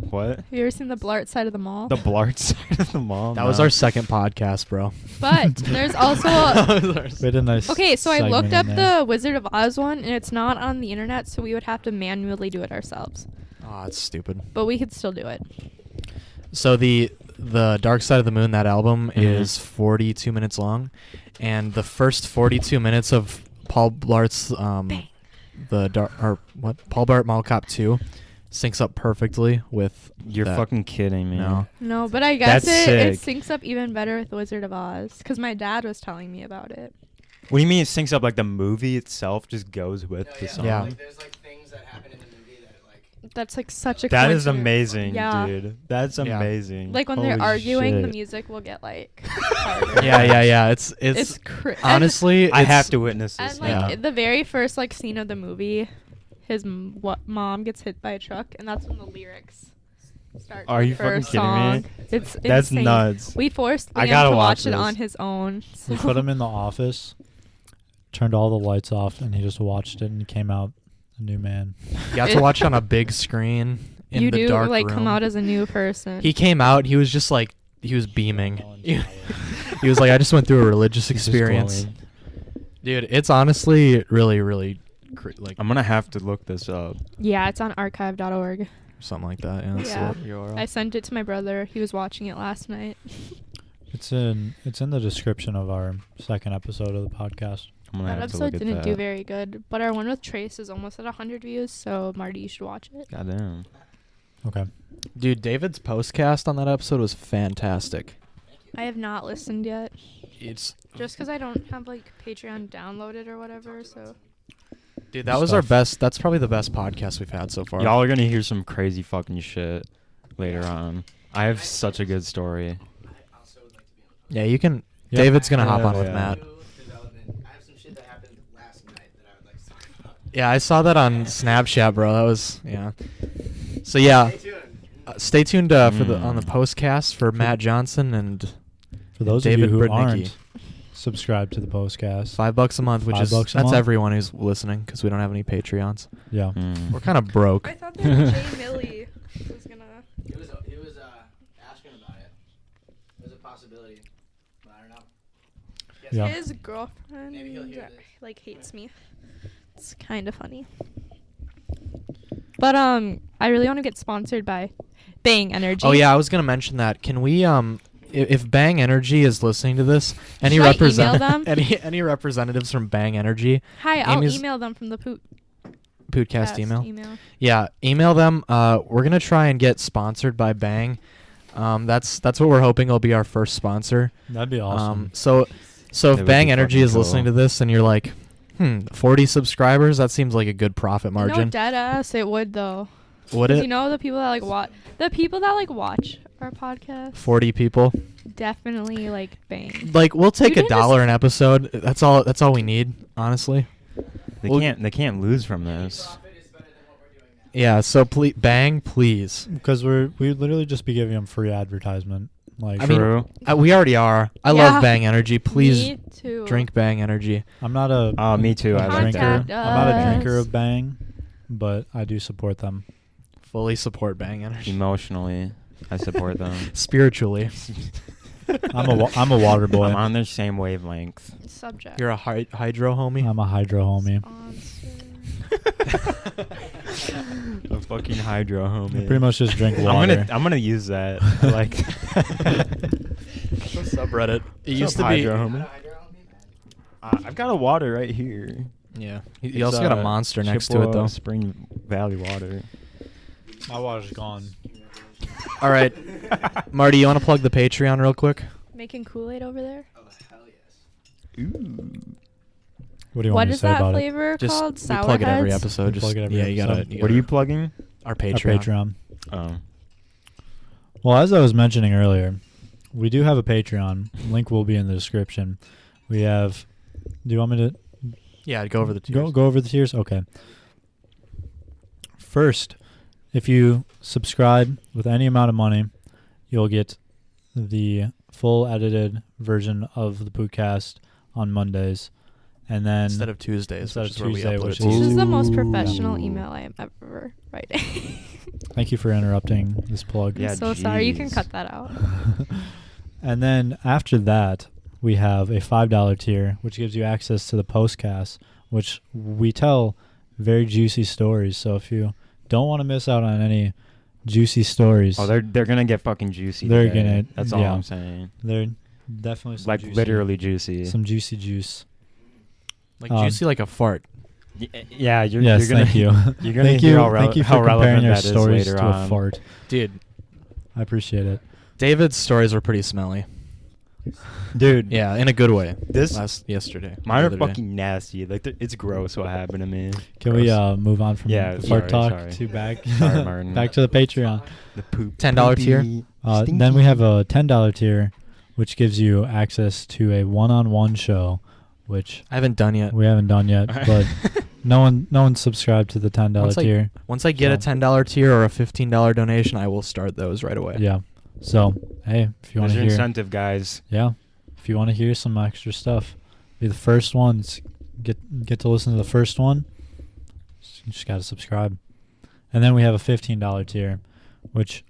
What? Have you ever seen the Blart side of the mall? The Blart side of the mall. That was No. our second podcast, bro. But there's also We had a nice. okay, so I looked segment up in there. the Wizard of Oz one, and it's not on the internet, so we would have to manually do it ourselves. Oh, that's stupid. But we could still do it. So the Dark Side of the Moon, that album Mhm. is 42 minutes long, and the first 42 minutes of Paul Blart's Paul Blart Mall Cop 2 syncs up perfectly with You're that. fucking kidding me. No. No, but I guess That's it sick. syncs up even better with Wizard of Oz, because my dad was telling me about it. What do you mean it syncs up? Like the movie itself just goes with the song? Yeah. Like, there's like things that happen in the movie that like. That's like such a That is coincidence. amazing, Yeah. dude. That's Yeah. amazing. Like when they're Holy arguing, the shit. music will get like harder. Yeah. It's honestly, I have it's- to witness this. And like Yeah. the very first like scene of the movie, his mom gets hit by a truck, and that's when the lyrics start. Are you for a fucking kidding song. me? It's That's insane. nuts. We forced I Liam gotta to watch watch it this. on his own. We put him in the office, turned all the lights off, and he just watched it, and he came out a new man. you have to watch it on a big screen in you the do dark like room. come out as a new person. He came out. He was just like he was beaming. He was like, I just went through a religious He's just experience, glowing. dude. It's honestly really like I'm gonna have to look this up. Yeah, it's on archive.org. something like that. Yeah. That's Yeah. the URL. I sent it to my brother. He was watching it last night. It's in the description of our second episode of the podcast. I'm gonna That have to look episode at didn't that. do very good, but our one with Trace is almost at 100 views, so Marty, you should watch it. Goddamn. Okay. Dude, David's postcast on that episode was fantastic. I have not listened yet, It's just because I don't have like Patreon downloaded or whatever. So dude, that was our Stuff. best. That's probably the best podcast we've had so far. Y'all are gonna hear some crazy fucking shit later on. I have such a good story. I also would like to be on the Yeah, you can. Yeah. David's gonna Yeah, hop on yeah. with Matt. Development. I have some shit that happened last night that I would like to talk about. Yeah, I saw that on Snapchat, bro. That was So yeah, Stay tuned. stay tuned for the on the postcast for Matt Johnson and For those David of you who Brudnicki. aren't subscribed to the postcast, $5 a month, which is $5 a that's month? everyone who's listening because we don't have any Patreons. yeah. Mm. We're kind of broke. I thought that Jay Millie was gonna. He was asking about it. It was a possibility, but I don't know. Yes, Yeah. His girlfriend Maybe he'll hear this. like hates me. It's kind of funny. But I really want to get sponsored by Bang Energy. Oh yeah, I was gonna mention that. Can we if Bang Energy is listening to this, any Should I email them? any representatives from Bang Energy, Hi, I'll Amy's- email them from the Pootcast Pootcast email? Yeah, email them. We're gonna try and get sponsored by Bang. That's what we're hoping will be our first sponsor. That'd be awesome. So if That would Bang be Energy fucking is listening to cool. this and you're like, 40 subscribers, that seems like a good profit No, margin. dead ass. It would though. Would 'Cause it? You know the people that like watch our podcast 40 people. definitely like Bang. Like we'll take can $1 an episode. That's all we need, honestly. They Well- can't lose from this. Profit is better than what we're doing now. Yeah, so please Bang, please. Because we literally just be giving them free advertisement. Like I mean, True. We already are. I Yeah. love Bang Energy. Please Me too. drink Bang Energy. I'm not a Oh, me too. I like drinker. Contact I'm not a drinker us. of Bang, but I do support them. Fully support Bang Energy. Emotionally, I support them. Spiritually. I'm a water boy. I'm on their same wavelength. Subject. You're a hydro homie. I'm a hydro homie. Sponsor. A fucking hydro I homie. pretty much just drink water. I'm gonna use that. I like. Subreddit. It What's used up, to be. hydro I homie? don't know, I've got a water right here. Yeah. You It's, also got a monster next to it though. Spring Valley water. My water's gone. All right, Marty, you want to plug the Patreon real quick? Making Kool-Aid over there. Oh hell yes. Ooh. What do you What want me to is say that about flavor Just called? we Sour plug it every Heads? episode. We Just plug it every yeah, you gotta. episode. What are you plugging? Our it? Patreon. Our Patreon. Oh. Well, as I was mentioning earlier, we do have a Patreon. Link will be in the description. We have. Do you want me to Yeah, go over the tiers. go over the tiers? Okay. First, if you subscribe with any amount of money, you'll get the full edited version of the Pootcast on Mondays. And then Instead of Tuesdays, instead which of is where we Tuesday, upload which it. This is the most Ooh. professional email I am ever writing. thank you for interrupting this plug. Yeah, I'm so sorry. You can jeez. cut that out. And then after that, we have a $5 tier, which gives you access to the Pootcast, which we tell very juicy stories. So if you don't want to miss out on any juicy stories, Oh, they're gonna get fucking juicy. They're today. gonna- That's all yeah. I'm saying. they're definitely some Like juicy, literally juicy. some juicy juice. Like Um, juicy like a fart. Yeah, you're Yes, gonna thank you. you're gonna Thank hear you. how, Thank you how for relevant comparing your that is stories later to on. a fart. Dude, I appreciate it. David's stories were pretty smelly. Dude, Yeah, in a good way. this Yesterday. mine the are other day. fucking nasty. Like it's gross what happened to me. Can we Gross. move on from Yeah, the fart sorry, talk sorry. to back Sorry, Martin. back to the Patreon? The poop. $10 tier? poopy, Then we stinky- have a $10 tier, which gives you access to a one-on-one show, which I haven't done yet. we haven't done yet, but no one subscribed to the $10 Once tier. Once I get a So- $10 tier or a $15 donation, I will start those right away. Yeah. So hey, if you want There's to your hear, incentive, guys. yeah, if you want to hear some extra stuff, be the first ones. Get to listen to the first one. You just got to subscribe. And then we have a $15 tier, which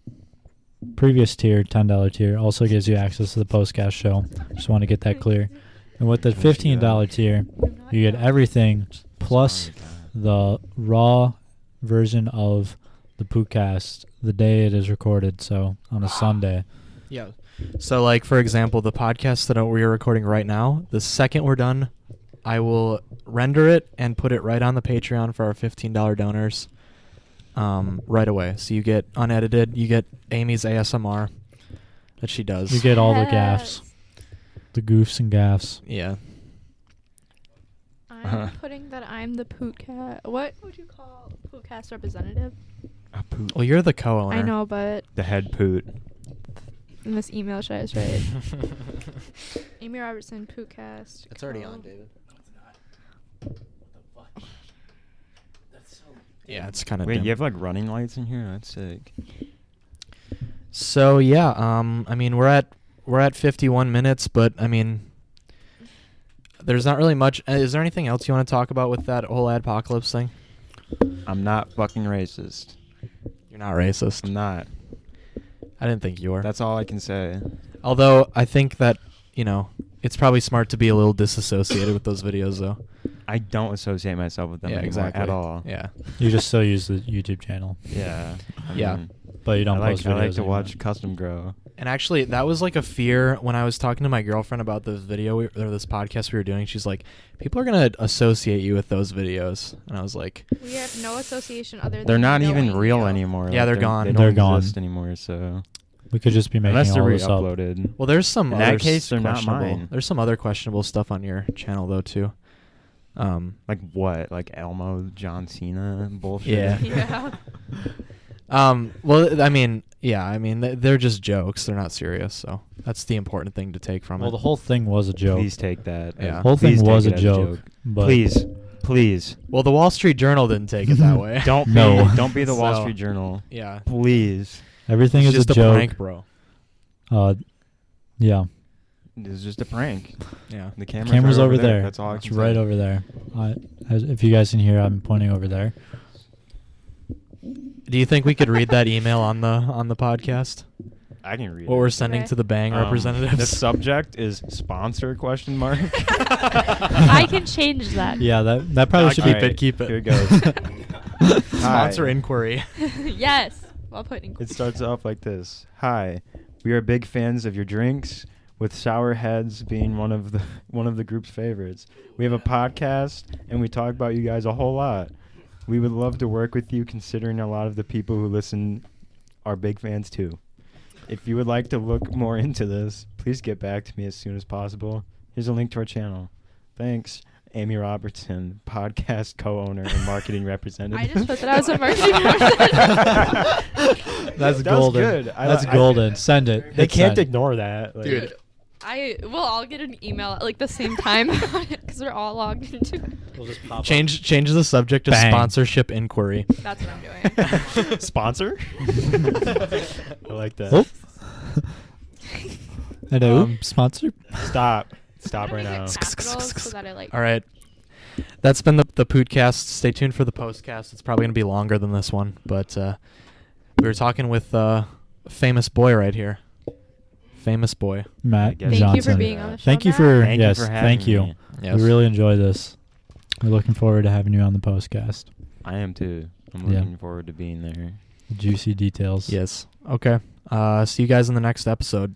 previous tier, $10 tier, also gives you access to the Pootcast show. Just want to get that clear. And with the Can I see $15 that? tier, you get everything plus the raw version of the Pootcast the day it is recorded, so on a Sunday. Yeah. So, like, for example, the podcast that we are recording right now, the second we're done, I will render it and put it right on the Patreon for our $15 donors right away. So you get unedited. You get Amy's ASMR that she does. You get all the Yes. gaffs, the goofs and gaffs. Yeah. I'm putting that I'm the Pootcast. What would you call Pootcast representative? A poop. Well, you're the co-owner. I know, but The head poot. in this email, should I just write Amy Robertson Pootcast? It's already on, co- David. No, it's not. What the fuck? That's so. Yeah, it's kind of. Wait, you have like running lights in here? That's sick. So yeah, I mean we're at 51 minutes, but I mean there's not really much. Is there anything else you want to talk about with that whole Adpocalypse thing? I'm not fucking racist. You're not racist. I'm not. I didn't think you were. That's all I can say. Although I think that it's probably smart to be a little disassociated with those videos, though. I don't associate myself with them Yeah, anymore exactly. at all. Yeah. You just still use the YouTube channel, Yeah. I Yeah. mean, but you don't I post like videos to anymore. watch Custom Grow. And actually, that was like a fear when I was talking to my girlfriend about this video or this podcast we were doing. She's like, "People are gonna associate you with those videos," and I was like, We have no association other than They're not even knowing real you. anymore. Yeah, they're gone. They They're don't gone. exist anymore. So We could just be making unless they're all this up. re-uploaded. "Well, there's some In other that case, they're not questionable- mine. There's some other questionable stuff on your channel though too." Like what? Like Elmo, John Cena bullshit. Yeah. Yeah. Well, I mean, they're just jokes. They're not serious. So that's the important thing to take from Well, it. the whole thing was a joke. Please take that. Yeah. The whole Please thing take was it a as joke, but Please, please. Well, the Wall Street Journal didn't take it that way. Don't be, No. don't be the Wall So- Street Journal. Yeah. Please. everything It's is just a joke. prank, bro. Yeah, It's just a prank. Yeah. The camera's, camera's right over there. That's all I It's can right say. over there. If you guys can hear, I'm pointing over there. Do you think we could read that email on the podcast? I can read What it. we're sending Okay. to the Bang representatives? The subject is sponsor question mark. I can change that. Yeah, that probably should be. Alright, keep it. Here it goes. Sponsor Hi. inquiry. Yes. I'll put in. It starts off like this. Hi, we are big fans of your drinks, with Sour Heads being one of the group's favorites. We have a podcast, and we talk about you guys a whole lot. We would love to work with you, considering a lot of the people who listen are big fans too. If you would like to look more into this, please get back to me as soon as possible. Here's a link to our channel. Thanks, Amy Robertson, podcast co-owner and marketing representative. I just put that I was a marketing representative. That's That was golden. good. That's golden. Send it. They Hit can't send. ignore that. Like, Dude. We'll all get an email at like the same time because we're all logged into it. We'll just pop up. Change the subject to Bang. sponsorship inquiry. That's what I'm doing. Sponsor? I like that. Oh. Hello, Um, sponsor. Stop I'm right gonna now. use it capitals so that I like. All right. That's been the Pootcast. Stay tuned for the postcast. It's probably gonna be longer than this one, but we were talking with a famous boy right here. Famous boy. Matt Thank Johnson. Thank you for being on the show. Thank you Matt. for Thank yes, you for having thank you. me. Yes. We really enjoy this. We're looking forward to having you on the postcast. I am too. I'm Yeah. looking forward to being there. Juicy details. Yes. Okay. See you guys in the next episode.